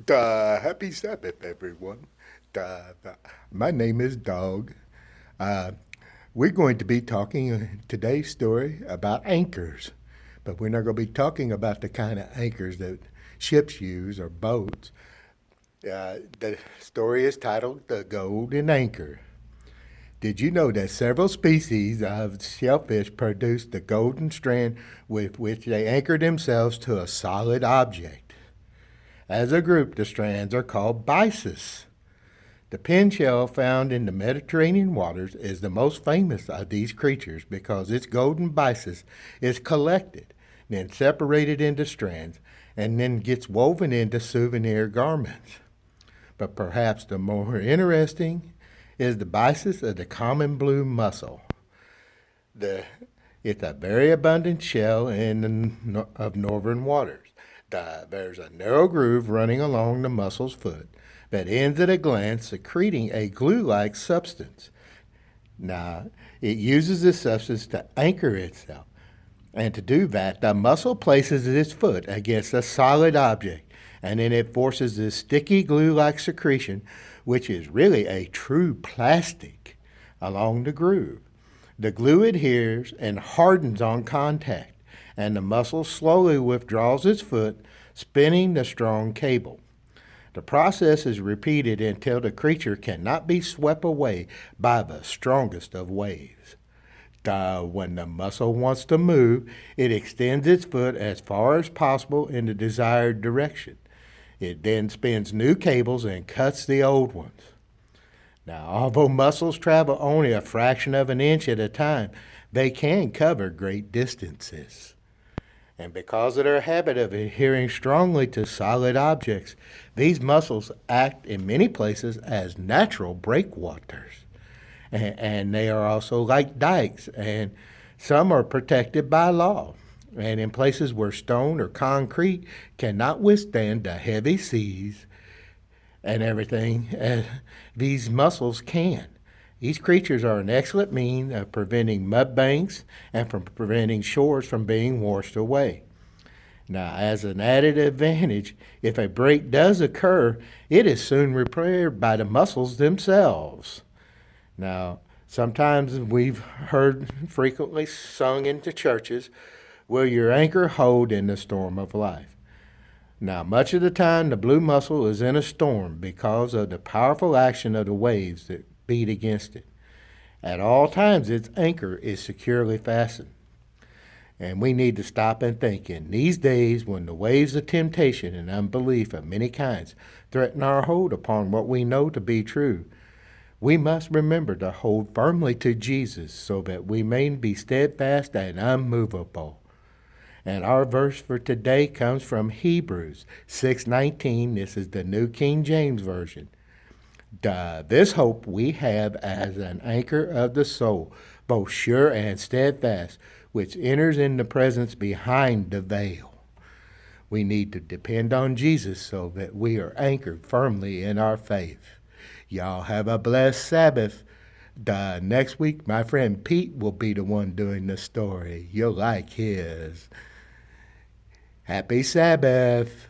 Happy Sabbath, everyone. Duh, my name is Dawg. Uh, we're going to be talking today's story about anchors, but we're not going to be talking about the kind of anchors that ships use or boats. The story is titled The Golden Anchor. Did you know that several species of shellfish produce the golden strand with which they anchor themselves to a solid object? As a group, the strands are called byssus. The pin shell found in the Mediterranean waters is the most famous of these creatures because its golden byssus is collected, then separated into strands, and then gets woven into souvenir garments. But perhaps the more interesting is the byssus of the common blue mussel. The, it's a very abundant shell of northern waters. There's a narrow groove running along the mussel's foot that ends at a gland secreting a glue-like substance. Now, it uses this substance to anchor itself. And to do that, the mussel places its foot against a solid object, and then it forces this sticky glue-like secretion, which is really a true plastic, along the groove. The glue adheres and hardens on contact, and the mussel slowly withdraws its foot, spinning the strong cable. The process is repeated until the creature cannot be swept away by the strongest of waves. When the mussel wants to move, it extends its foot as far as possible in the desired direction. It then spins new cables and cuts the old ones. Now, although mussels travel only a fraction of an inch at a time, they can cover great distances. And because of their habit of adhering strongly to solid objects, these mussels act in many places as natural breakwaters. And they are also like dikes, and some are protected by law. And in places where stone or concrete cannot withstand the heavy seas and everything, these mussels can. These creatures are an excellent means of preventing mud banks and from preventing shores from being washed away. Now, as an added advantage, if a break does occur, it is soon repaired by the mussels themselves. Now, sometimes we've heard frequently sung into churches, will your anchor hold in the storm of life? Now, much of the time, the blue mussel is in a storm because of the powerful action of the waves that beat against it. At all times, its anchor is securely fastened. And we need to stop and think in these days when the waves of temptation and unbelief of many kinds threaten our hold upon what we know to be true. We must remember to hold firmly to Jesus so that we may be steadfast and unmovable. And our verse for today comes from Hebrews 6:19. This is the New King James Version. This hope we have as an anchor of the soul, both sure and steadfast, which enters in the presence behind the veil. We need to depend on Jesus so that we are anchored firmly in our faith. Y'all have a blessed Sabbath. Next week, my friend Pete will be the one doing the story. You'll like his. Happy Sabbath.